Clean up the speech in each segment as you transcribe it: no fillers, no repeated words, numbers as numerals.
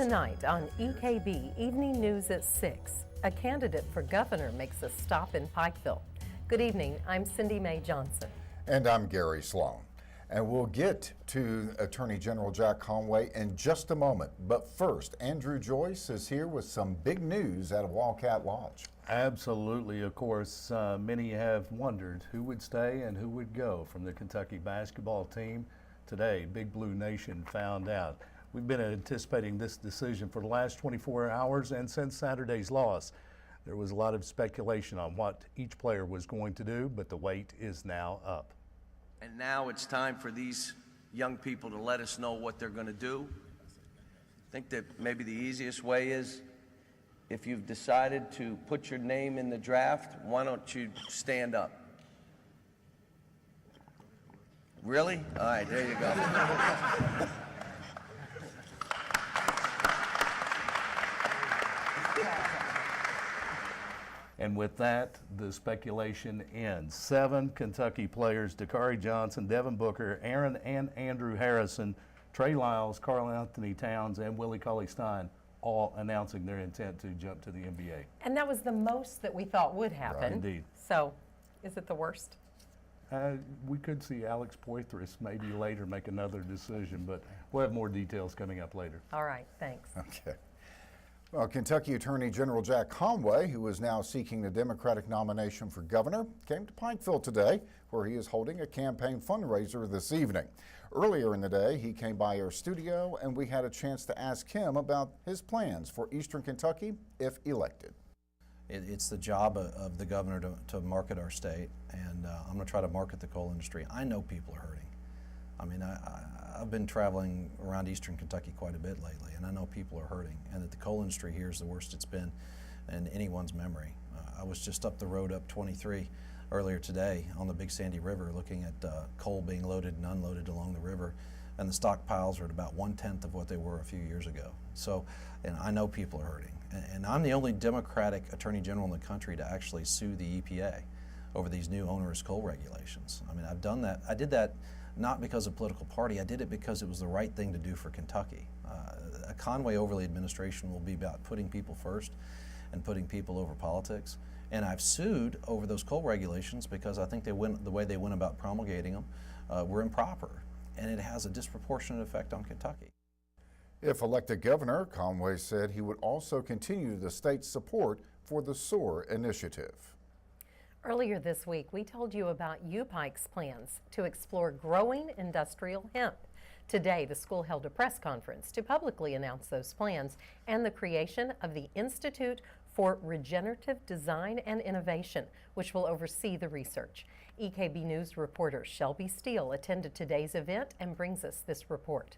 Tonight on EKB Evening News at 6, a candidate for governor makes a stop in Pikeville. Good evening, I'm Cindy Mae Johnson. And I'm Gary Sloan. And we'll get to Attorney General Jack Conway in just a moment. But first, Andrew Joyce is here with some big news out of Wildcat Lodge. Absolutely. Of course, many have wondered who would stay and who would go from the Kentucky basketball team. Today, Big Blue Nation found out. We've been anticipating this decision for the last 24 hours, and since Saturday's loss, there was a lot of speculation on what each player was going to do, but the wait is now up. And now it's time for these young people to let us know what they're going to do. I think that maybe the easiest way is, if you've decided to put your name in the draft, why don't you stand up? Really? All right, there you go. And with that, the speculation ends. 7 Kentucky players, Dakari Johnson, Devin Booker, Aaron and Andrew Harrison, Trey Lyles, Karl Anthony Towns, and Willie Cauley-Stein, all announcing their intent to jump to the NBA. And that was the most that we thought would happen. Right. Indeed. So, is it the worst? We could see Alex Poitras maybe later make another decision, but we'll have more details coming up later. All right, thanks. Okay. Well, Kentucky Attorney General Jack Conway, who is now seeking the Democratic nomination for governor, came to Pikeville today, where he is holding a campaign fundraiser this evening. Earlier in the day, he came by our studio, and we had a chance to ask him about his plans for Eastern Kentucky if elected. It's the job of the governor to market our state, and I'm going to try to market the coal industry. I know people are hurting. I mean, I've been traveling around Eastern Kentucky quite a bit lately, and I know people are hurting, and that the coal industry here is the worst it's been in anyone's memory. I was just up the road up 23 earlier today on the Big Sandy River looking at coal being loaded and unloaded along the river, and the stockpiles are at about 1/10 of what they were a few years ago. So, and I know people are hurting. And I'm the only Democratic Attorney General in the country to actually sue the EPA over these new onerous coal regulations. I mean, I've done that. I did that not because of political party. I did it because it was the right thing to do for Kentucky. A Conway Overley administration will be about putting people first and putting people over politics. And I've sued over those coal regulations because I think the way they went about promulgating them were improper. And it has a disproportionate effect on Kentucky. If elected governor, Conway said he would also continue the state's support for the SOAR initiative. Earlier this week, we told you about UPike's plans to explore growing industrial hemp. Today, the school held a press conference to publicly announce those plans and the creation of the Institute for Regenerative Design and Innovation, which will oversee the research. EKB News reporter Shelby Steele attended today's event and brings us this report.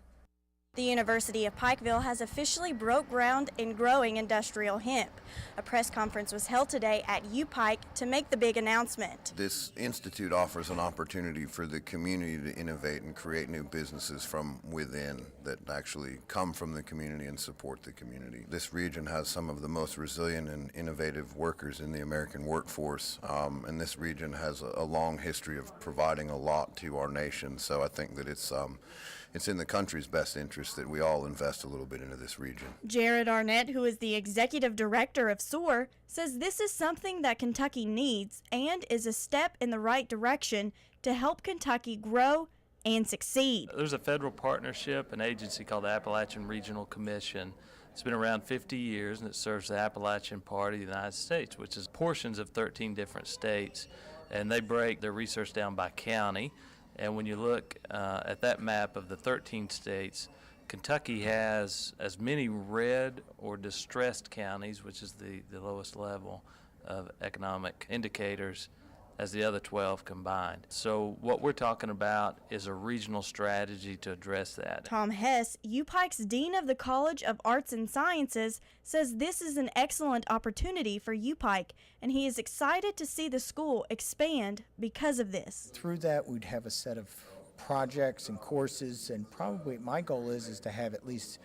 The University of Pikeville has officially broke ground in growing industrial hemp. A press conference was held today at UPike to make the big announcement. This institute offers an opportunity for the community to innovate and create new businesses from within that actually come from the community and support the community. This region has some of the most resilient and innovative workers in the American workforce, and this region has a long history of providing a lot to our nation. So I think that it's in the country's best interest that we all invest a little bit into this region. Jared Arnett, who is the executive director of SOAR, says this is something that Kentucky needs and is a step in the right direction to help Kentucky grow and succeed. There's a federal partnership, an agency called the Appalachian Regional Commission. It's been around 50 years, and it serves the Appalachian part of the United States, which is portions of 13 different states, and they break their research down by county. And when you look at that map of the 13 states, Kentucky has as many red or distressed counties, which is the lowest level of economic indicators, as the other 12 combined. So what we're talking about is a regional strategy to address that. Tom Hess, UPike's Dean of the College of Arts and Sciences, says this is an excellent opportunity for UPike, and he is excited to see the school expand because of this. Through that, we'd have a set of projects and courses, and probably my goal is to have at least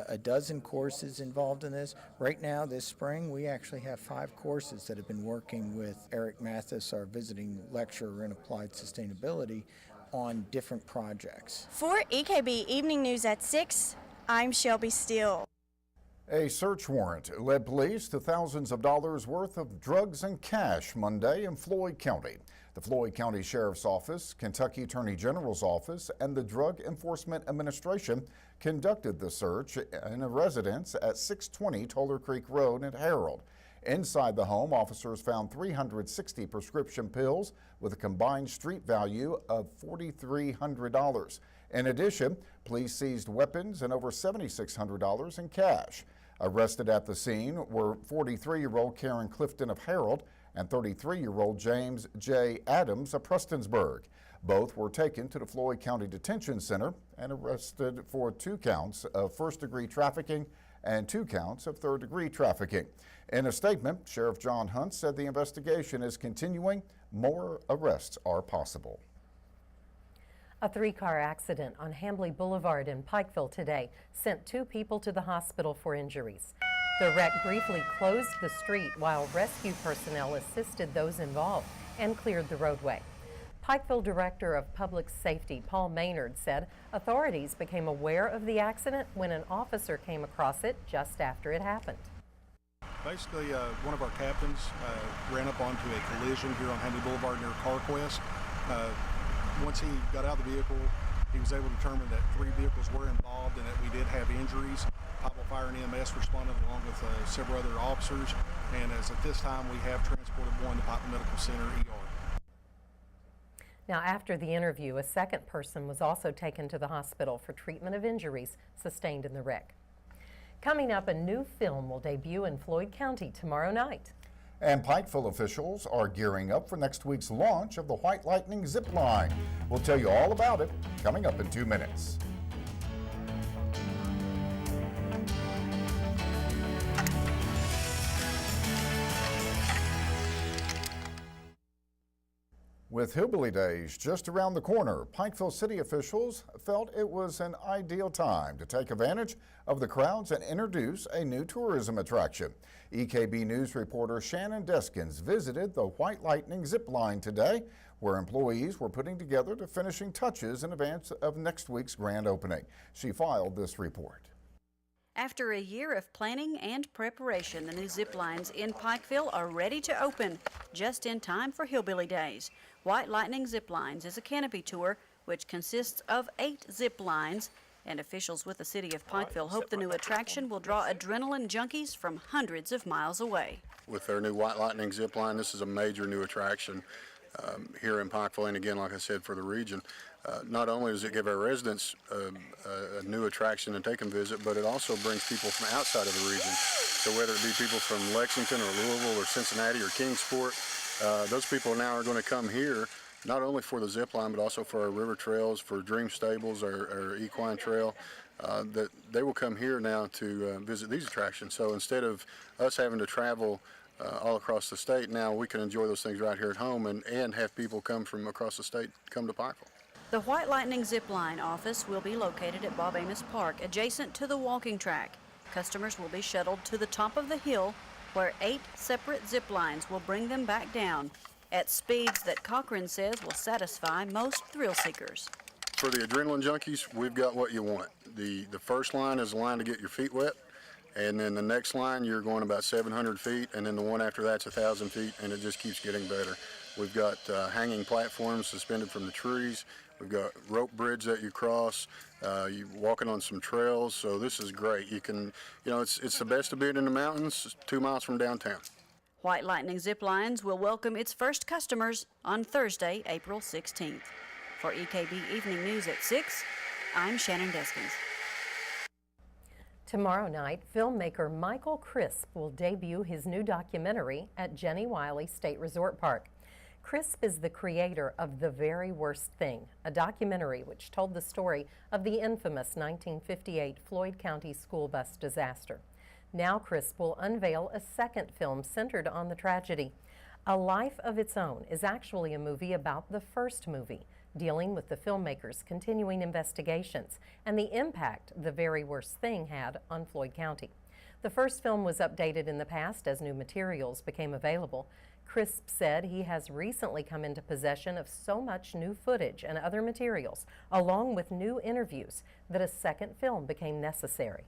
a dozen courses involved in this. Right now, this spring, we actually have 5 courses that have been working with Eric Mathis, our visiting lecturer in applied sustainability, on different projects. For EKB Evening News at 6, I'm Shelby Steele. A search warrant led police to thousands of dollars worth of drugs and cash Monday in Floyd County. The Floyd County Sheriff's Office, Kentucky Attorney General's Office, and the Drug Enforcement Administration conducted the search in a residence at 620 Toller Creek Road in Harold. Inside the home, officers found 360 prescription pills with a combined street value of $4,300. In addition, police seized weapons and over $7,600 in cash. Arrested at the scene were 43-year-old Karen Clifton of Harold and 33-year-old James J. Adams of Prestonsburg. Both were taken to the Floyd County Detention Center and arrested for 2 counts of first-degree trafficking and 2 counts of third-degree trafficking. In a statement, Sheriff John Hunt said the investigation is continuing. More arrests are possible. A 3-car accident on Hambly Boulevard in Pikeville today sent 2 people to the hospital for injuries. The wreck briefly closed the street while rescue personnel assisted those involved and cleared the roadway. Pikeville Director of Public Safety Paul Maynard said authorities became aware of the accident when an officer came across it just after it happened. Basically, one of our captains ran up onto a collision here on Hambly Boulevard near CarQuest. Once he got out of the vehicle, he was able to determine that 3 vehicles were involved and that we did have injuries. Pikeville Fire and EMS responded along with several other officers, and as at this time we have transported one to Pikeville Medical Center ER. Now, after the interview, a second person was also taken to the hospital for treatment of injuries sustained in the wreck. Coming up, a new film will debut in Floyd County tomorrow night. And Pikeville officials are gearing up for next week's launch of the White Lightning zip line. We'll tell you all about it coming up in 2 minutes. With Hillbilly Days just around the corner, Pikeville city officials felt it was an ideal time to take advantage of the crowds and introduce a new tourism attraction. EKB News reporter Shannon Deskins visited the White Lightning zip line today, where employees were putting together the finishing touches in advance of next week's grand opening. She filed this report. After a year of planning and preparation, the new zip lines in Pikeville are ready to open, just in time for Hillbilly Days. White Lightning Zip Lines is a canopy tour which consists of 8 zip lines, and officials with the city of Pikeville hope the new attraction will draw adrenaline junkies from hundreds of miles away. With their new White Lightning zip line, this is a major new attraction here in Pikeville, and again, like I said, for the region. Not only does it give our residents a new attraction and take them visit, but it also brings people from outside of the region. So whether it be people from Lexington or Louisville or Cincinnati or Kingsport, those people now are going to come here not only for the zip line but also for our river trails, for Dream Stables, our equine trail, that they will come here now to visit these attractions. So instead of us having to travel all across the state, now we can enjoy those things right here at home and have people come from across the state come to Pikeville. The White Lightning Zip Line office will be located at Bob Amos Park, adjacent to the walking track. Customers will be shuttled to the top of the hill, where 8 separate zip lines will bring them back down at speeds that Cochran says will satisfy most thrill seekers. For the adrenaline junkies, we've got what you want. The first line is a line to get your feet wet, and then the next line you're going about 700 feet, and then the one after that's 1,000 feet, and it just keeps getting better. We've got hanging platforms suspended from the trees. We've got rope bridge that you cross. You're walking on some trails, so this is great. You can, it's the best of being in the mountains, 2 miles from downtown. White Lightning Zip Lines will welcome its first customers on Thursday, April 16th. For EKB Evening News at 6, I'm Shannon Deskins. Tomorrow night, filmmaker Michael Crisp will debut his new documentary at Jenny Wiley State Resort Park. Crisp is the creator of The Very Worst Thing, a documentary which told the story of the infamous 1958 Floyd County school bus disaster. Now Crisp will unveil a second film centered on the tragedy. A Life of Its Own is actually a movie about the first movie, dealing with the filmmaker's continuing investigations and the impact The Very Worst Thing had on Floyd County. The first film was updated in the past as new materials became available. Crisp said he has recently come into possession of so much new footage and other materials, along with new interviews, that a second film became necessary.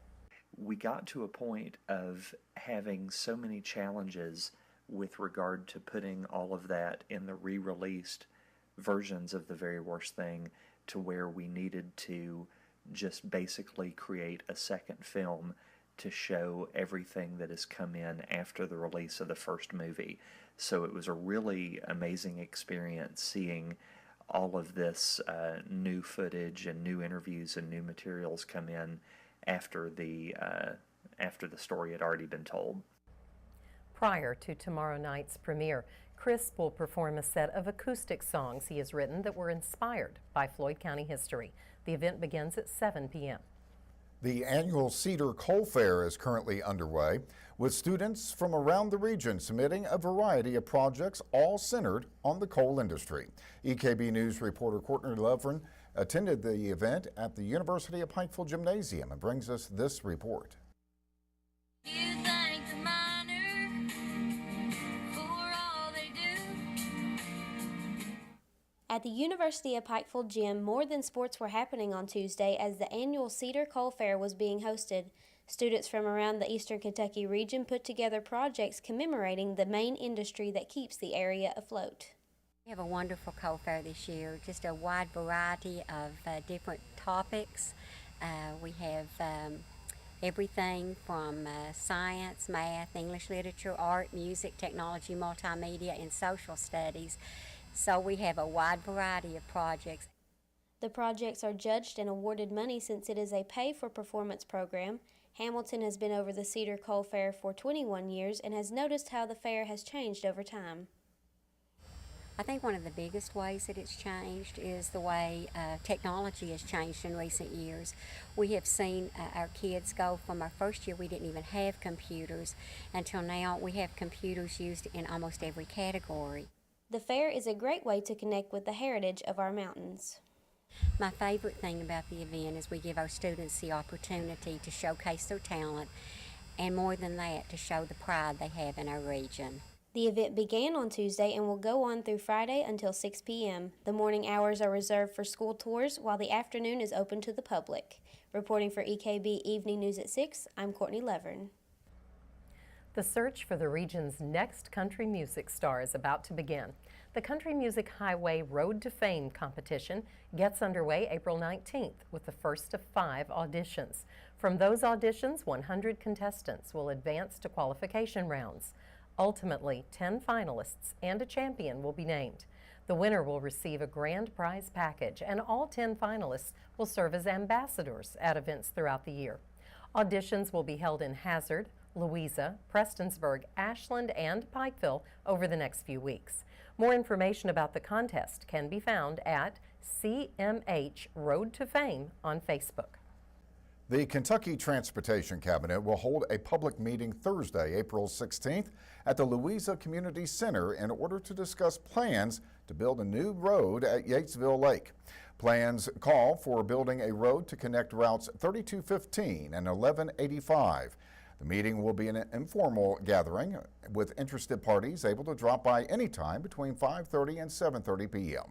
We got to a point of having so many challenges with regard to putting all of that in the re-released versions of The Very Worst Thing to where we needed to just basically create a second film to show everything that has come in after the release of the first movie. So it was a really amazing experience seeing all of this new footage and new interviews and new materials come in after the story had already been told. Prior to tomorrow night's premiere, Crisp will perform a set of acoustic songs he has written that were inspired by Floyd County history. The event begins at 7 p.m. The annual Cedar Coal Fair is currently underway, with students from around the region submitting a variety of projects, all centered on the coal industry. EKB News reporter Courtney Lovren attended the event at the University of Pikeville Gymnasium and brings us this report. At the University of Pikeville Gym, more than sports were happening on Tuesday as the annual Cedar Coal Fair was being hosted. Students from around the Eastern Kentucky region put together projects commemorating the main industry that keeps the area afloat. We have a wonderful coal fair this year, just a wide variety of different topics. We have everything from science, math, English literature, art, music, technology, multimedia, and social studies. So we have a wide variety of projects. The projects are judged and awarded money since it is a pay-for-performance program. Hamilton has been over the Cedar Coal Fair for 21 years and has noticed how the fair has changed over time. I think one of the biggest ways that it's changed is the way technology has changed in recent years. We have seen our kids go from our first year we didn't even have computers until now we have computers used in almost every category. The fair is a great way to connect with the heritage of our mountains. My favorite thing about the event is we give our students the opportunity to showcase their talent and more than that, to show the pride they have in our region. The event began on Tuesday and will go on through Friday until 6 p.m. The morning hours are reserved for school tours while the afternoon is open to the public. Reporting for EKB Evening News at 6, I'm Courtney Levern. The search for the region's next country music star is about to begin. The Country Music Highway Road to Fame competition gets underway April 19th with the first of 5 auditions. From those auditions, 100 contestants will advance to qualification rounds. Ultimately, 10 finalists and a champion will be named. The winner will receive a grand prize package, and all 10 finalists will serve as ambassadors at events throughout the year. Auditions will be held in Hazard, Louisa, Prestonsburg, Ashland, and Pikeville over the next few weeks. More information about the contest can be found at CMH Road to Fame on Facebook. The Kentucky Transportation Cabinet will hold a public meeting Thursday, April 16th at the Louisa Community Center in order to discuss plans to build a new road at Yatesville Lake. Plans call for building a road to connect routes 3215 and 1185. The meeting will be an informal gathering with interested parties able to drop by anytime between 5:30 and 7:30 p.m.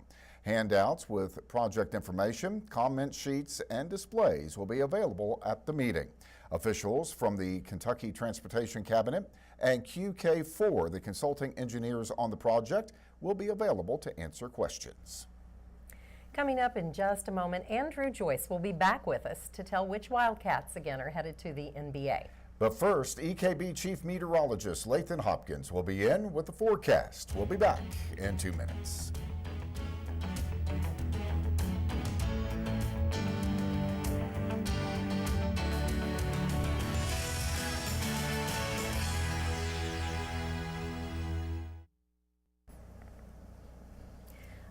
Handouts with project information, comment sheets, and displays will be available at the meeting. Officials from the Kentucky Transportation Cabinet and QK4, the consulting engineers on the project, will be available to answer questions. Coming up in just a moment, Andrew Joyce will be back with us to tell which Wildcats again are headed to the NBA. But first, EKB Chief Meteorologist Lathan Hopkins will be in with the forecast. We'll be back in 2 minutes.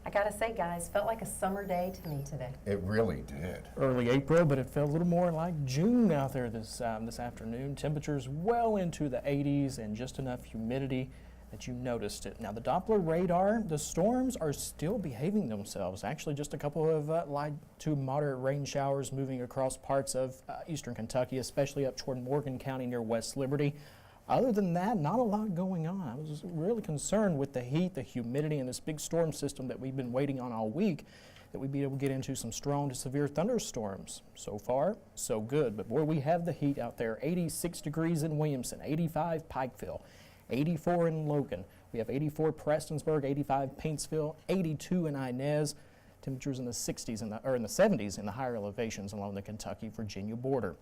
I gotta say, guys, felt like a summer day to me today. It really did. Early April, but it felt a little more like June out there this afternoon. Temperatures well into the 80s and just enough humidity that you noticed it. Now, the Doppler radar, the storms are still behaving themselves. Actually, just a couple of light to moderate rain showers moving across parts of eastern Kentucky, especially up toward Morgan County near West Liberty. Other than that, not a lot going on. I was really concerned with the heat, the humidity, and this big storm system that we've been waiting on all week, that we'd be able to get into some strong to severe thunderstorms. So far, so good. But boy, we have the heat out there. 86 degrees in Williamson, 85 Pikeville, 84 in Logan. We have 84 Prestonsburg, 85 Paintsville, 82 in Inez. Temperatures in the 60s in the 70s in the higher elevations along the Kentucky-Virginia border.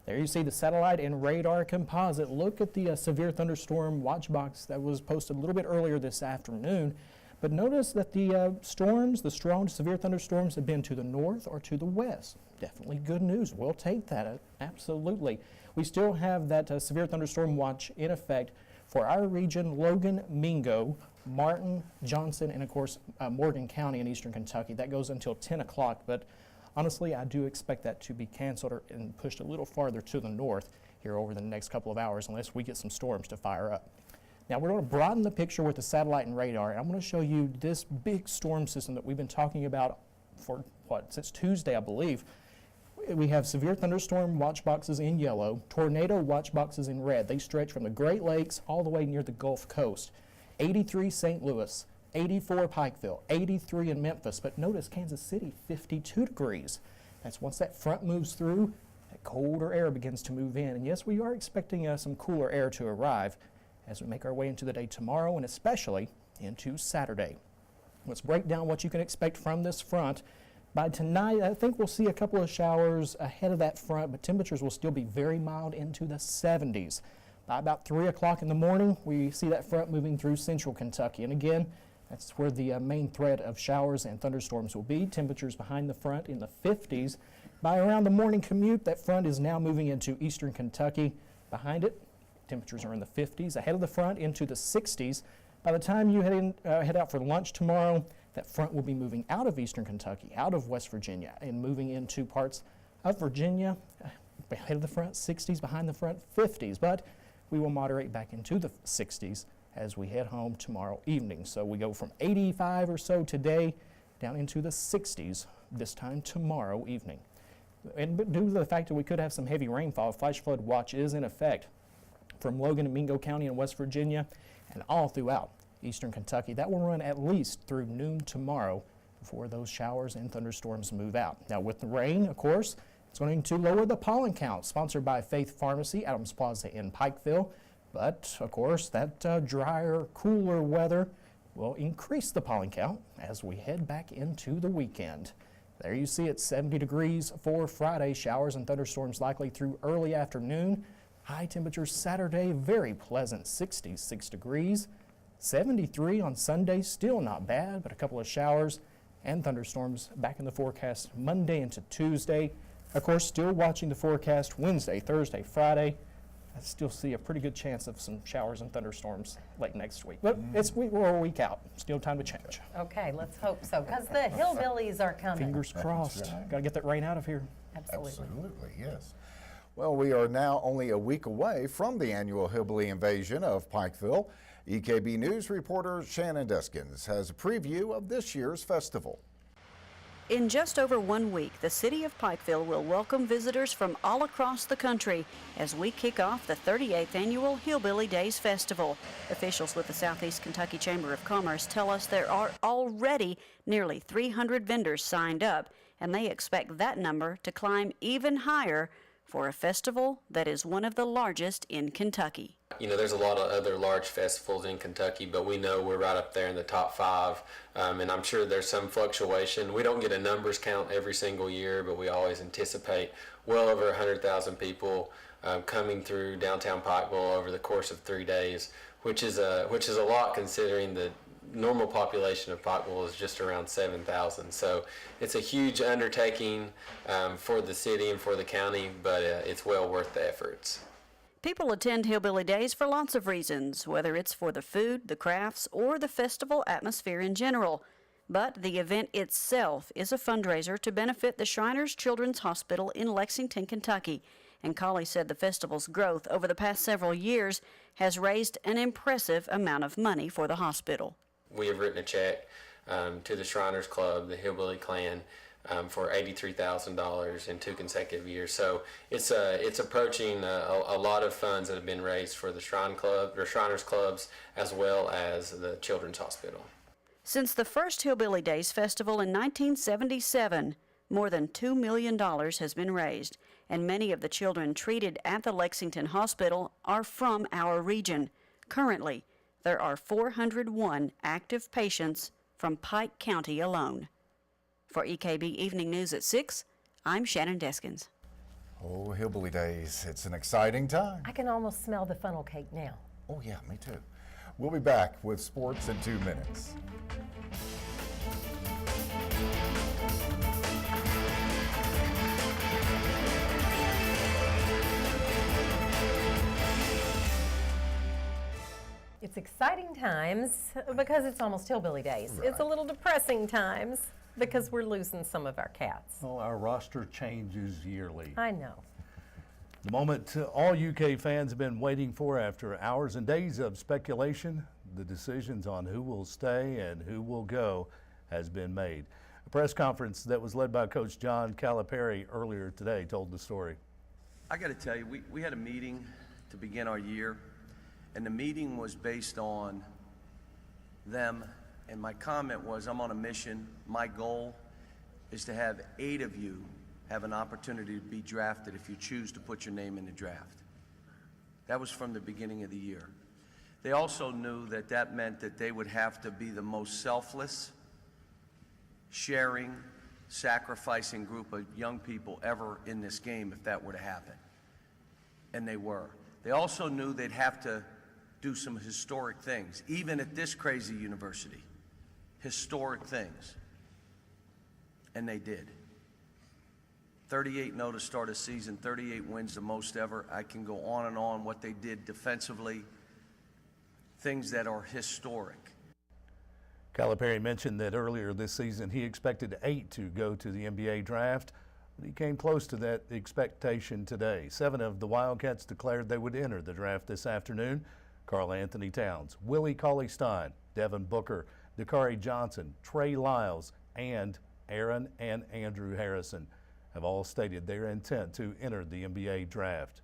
There you see the satellite and radar composite. Look at the severe thunderstorm watch box that was posted a little bit earlier this afternoon. But notice that the storms, the strong to severe thunderstorms, have been to the north or to the west. Definitely good news. We'll take that. Absolutely. We still have that severe thunderstorm watch in effect for our region: Logan, Mingo, Martin, Johnson, and of course Morgan County in eastern Kentucky. That goes until 10 o'clock, but honestly, I do expect that to be canceled and pushed a little farther to the north here over the next couple of hours unless we get some storms to fire up. Now we're going to broaden the picture with the satellite and radar, and I'm going to show you this big storm system that we've been talking about for, since Tuesday, I believe. We have severe thunderstorm watch boxes in yellow, tornado watch boxes in red. They stretch from the Great Lakes all the way near the Gulf Coast. 83 St. Louis, 84 Pikeville, 83 in Memphis, but notice Kansas City, 52 degrees. That's once that front moves through, that colder air begins to move in. And yes, we are expecting some cooler air to arrive as we make our way into the day tomorrow and especially into Saturday. Let's break down what you can expect from this front. By tonight, I think we'll see a couple of showers ahead of that front, but temperatures will still be very mild into the 70s. By about 3 o'clock in the morning, we see that front moving through central Kentucky. And again, that's where the main threat of showers and thunderstorms will be. Temperatures behind the front in the 50s. By around the morning commute, that front is now moving into eastern Kentucky. Behind it, temperatures are in the 50s. Ahead of the front into the 60s. By the time you head out for lunch tomorrow, that front will be moving out of eastern Kentucky, out of West Virginia, and moving into parts of Virginia. Ahead of the front, 60s. Behind the front, 50s. But we will moderate back into the 60s as we head home tomorrow evening. So we go from 85 or so today down into the 60s this time tomorrow evening. And due to the fact that we could have some heavy rainfall, flash flood watch is in effect from Logan and Mingo County in West Virginia and all throughout eastern Kentucky. That will run at least through noon tomorrow before those showers and thunderstorms move out. Now with the rain, of course, it's going to lower the pollen count, sponsored by Faith Pharmacy, Adams Plaza in Pikeville. But, of course, that drier, cooler weather will increase the pollen count as we head back into the weekend. There you see it, 70 degrees for Friday. Showers and thunderstorms likely through early afternoon. High temperatures Saturday, very pleasant, 66 degrees. 73 on Sunday, still not bad, but a couple of showers and thunderstorms back in the forecast Monday into Tuesday. Of course, still watching the forecast Wednesday, Thursday, Friday. I still see a pretty good chance of some showers and thunderstorms late next week. But we're a week out. Still time to change. Okay, let's hope so, because the hillbillies are coming. Fingers crossed. Got to get that rain out of here. Absolutely. Absolutely, yes. Well, we are now only a week away from the annual hillbilly invasion of Pikeville. EKB News reporter Shannon Deskins has a preview of this year's festival. In just over 1 week, the city of Pikeville will welcome visitors from all across the country as we kick off the 38th annual Hillbilly Days Festival. Officials with the Southeast Kentucky Chamber of Commerce tell us there are already nearly 300 vendors signed up, and they expect that number to climb even higher for a festival that is one of the largest in Kentucky. You know, there's a lot of other large festivals in Kentucky, but we know we're right up there in the top 5, and I'm sure there's some fluctuation. We don't get a numbers count every single year, but we always anticipate well over 100,000 people coming through downtown Pikeville over the course of 3 days, which is a lot considering the normal population of Pikeville is just around 7,000. So it's a huge undertaking for the city and for the county, but it's well worth the efforts. People attend Hillbilly Days for lots of reasons, whether it's for the food, the crafts, or the festival atmosphere in general. But the event itself is a fundraiser to benefit the Shriners Children's Hospital in Lexington, Kentucky. And Colley said the festival's growth over the past several years has raised an impressive amount of money for the hospital. We have written a check to the Shriners Club, the Hillbilly Clan, for $83,000 in 2 consecutive years. So it's approaching a lot of funds that have been raised for the Shriners Clubs as well as the Children's Hospital. Since the first Hillbilly Days Festival in 1977, more than $2 million has been raised, and many of the children treated at the Lexington Hospital are from our region. Currently, there are 401 active patients from Pike County alone. For EKB Evening News at 6, I'm Shannon Deskins. Oh, Hillbilly Days. It's an exciting time. I can almost smell the funnel cake now. Oh, yeah, me too. We'll be back with sports in 2 minutes. It's exciting times because it's almost Hillbilly Days. Right. It's a little depressing times because we're losing some of our cats. Well, our roster changes yearly. I know. The moment all UK fans have been waiting for after hours and days of speculation, the decisions on who will stay and who will go has been made. A press conference that was led by Coach John Calipari earlier today told the story. I got to tell you, we had a meeting to begin our year, and the meeting was based on them, and my comment was, I'm on a mission. My goal is to have 8 of you have an opportunity to be drafted if you choose to put your name in the draft. That was from the beginning of the year. They also knew that that meant that they would have to be the most selfless, sharing, sacrificing group of young people ever in this game if that were to happen. And they were. They also knew they'd have to do some historic things, even at this crazy university. Historic things. And they did. 38-0 to start a season, 38 wins, the most ever. I can go on and on what they did defensively, things that are historic. Calipari mentioned that earlier this season he expected 8 to go to the NBA draft, but he came close to that expectation today. 7 of the Wildcats declared they would enter the draft this afternoon. Karl Anthony Towns, Willie Cauley-Stein, Devin Booker, Dakari Johnson, Trey Lyles, and Aaron and Andrew Harrison have all stated their intent to enter the NBA draft.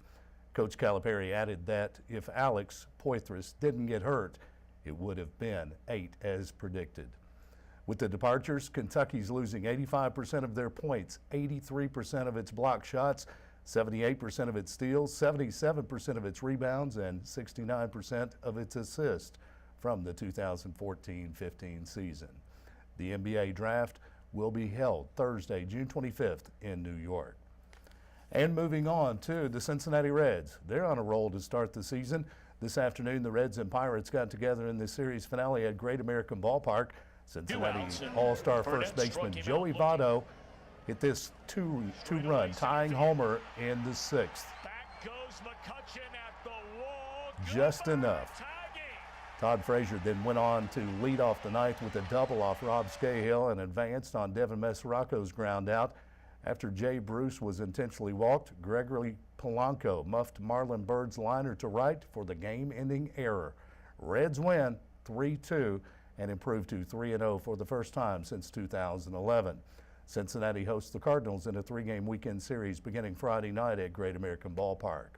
Coach Calipari added that if Alex Poitras didn't get hurt, it would have been 8 as predicted. With the departures, Kentucky's losing 85% of their points, 83% of its block shots, 78% of its steals, 77% of its rebounds, and 69% of its assists from the 2014-15 season. The NBA draft will be held Thursday, June 25th in New York. And moving on to the Cincinnati Reds. They're on a roll to start the season. This afternoon, the Reds and Pirates got together in the series finale at Great American Ballpark. Cincinnati All-Star first baseman Joey Votto hit this two-run tying homer in the 6th. Just enough. Todd Frazier then went on to lead off the 9th with a double off Rob Scahill and advanced on Devin Mesoraco's ground out. After Jay Bruce was intentionally walked, Gregory Polanco muffed Marlon Byrd's liner to right for the game-ending error. Reds win 3-2 and improve to 3-0 for the first time since 2011. Cincinnati hosts the Cardinals in a 3-game weekend series beginning Friday night at Great American Ballpark.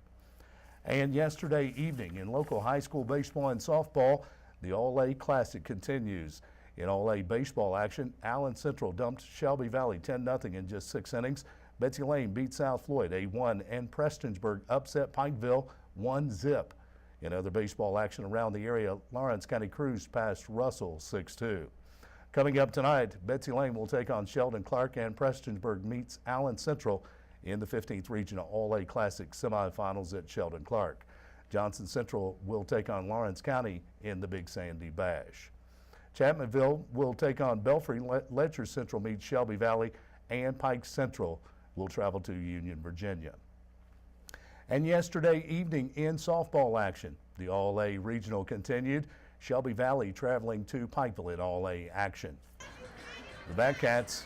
And yesterday evening in local high school baseball and softball, the All-A Classic continues. In All-A baseball action, Allen Central dumped Shelby Valley 10-0 in just 6 innings. Betsy Lane beat South Floyd 8-1, and Prestonsburg upset Pikeville 1-0. In other baseball action around the area, Lawrence County Crews passed Russell 6-2. Coming up tonight, Betsy Lane will take on Sheldon Clark, and Prestonsburg meets Allen Central in the 15th Regional All-A Classic semifinals at Sheldon Clark. Johnson Central will take on Lawrence County in the Big Sandy Bash. Chapmanville will take on Belfry. Letcher Central meets Shelby Valley, and Pike Central will travel to Union, Virginia. And yesterday evening in softball action, the All-A Regional continued. Shelby Valley traveling to Pikeville in All-A action. The Batcats,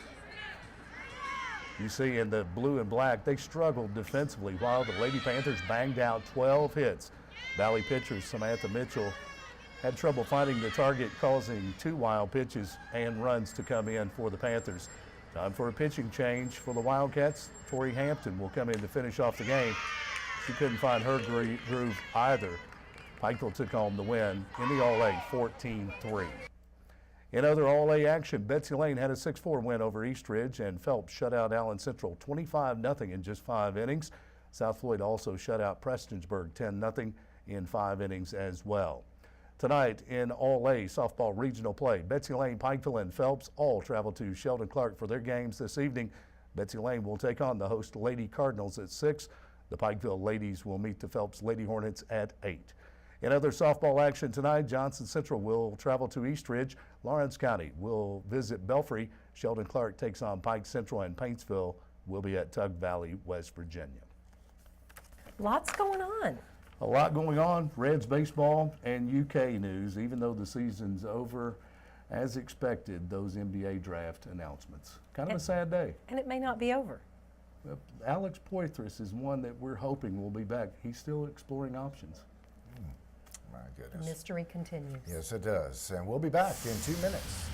you see in the blue and black, they struggled defensively while the Lady Panthers banged out 12 hits. Valley pitcher Samantha Mitchell had trouble finding the target, causing 2 wild pitches and runs to come in for the Panthers. Time for a pitching change for the Wildcats. Tori Hampton will come in to finish off the game. She couldn't find her groove either. Pikeville took home the win in the All-A 14-3. In other All-A action, Betsy Lane had a 6-4 win over East Ridge, and Phelps shut out Allen Central 25-0 in just 5 innings. South Floyd also shut out Prestonsburg 10-0 in 5 innings as well. Tonight in All-A softball regional play, Betsy Lane, Pikeville, and Phelps all travel to Sheldon Clark for their games this evening. Betsy Lane will take on the host Lady Cardinals at 6. The Pikeville ladies will meet the Phelps Lady Hornets at 8. In other softball action tonight, Johnson Central will travel to East Ridge. Lawrence County will visit Belfry. Sheldon Clark takes on Pike Central, and Paintsville will be at Tug Valley, West Virginia. Lots going on. A lot going on, Reds baseball and UK news, even though the season's over. As expected, those NBA draft announcements. Kind of a sad day. And it may not be over. Alex Poitras is one that we're hoping will be back. He's still exploring options. My The goodness. mystery continues. Yes, it does. And we'll be back in 2 minutes.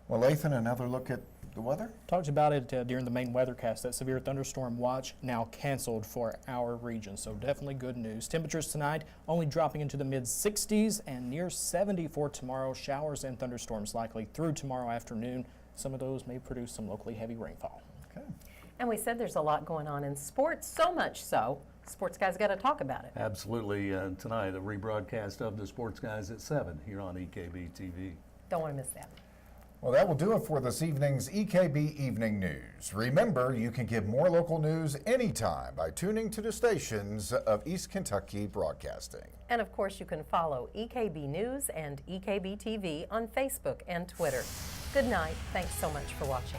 Well, Lathan, another look at the weather? Talked about it during the main weathercast. That severe thunderstorm watch now canceled for our region, so definitely good news. Temperatures tonight only dropping into the mid-60s and near 70 for tomorrow. Showers and thunderstorms likely through tomorrow afternoon. Some of those may produce some locally heavy rainfall. Okay. And we said there's a lot going on in sports, so much so, Sports Guys got to talk about it. Absolutely. Tonight, a rebroadcast of the Sports Guys at 7 here on EKB TV. Don't want to miss that. Well, that will do it for this evening's EKB Evening News. Remember, you can get more local news anytime by tuning to the stations of East Kentucky Broadcasting. And of course, you can follow EKB News and EKB TV on Facebook and Twitter. Good night. Thanks so much for watching.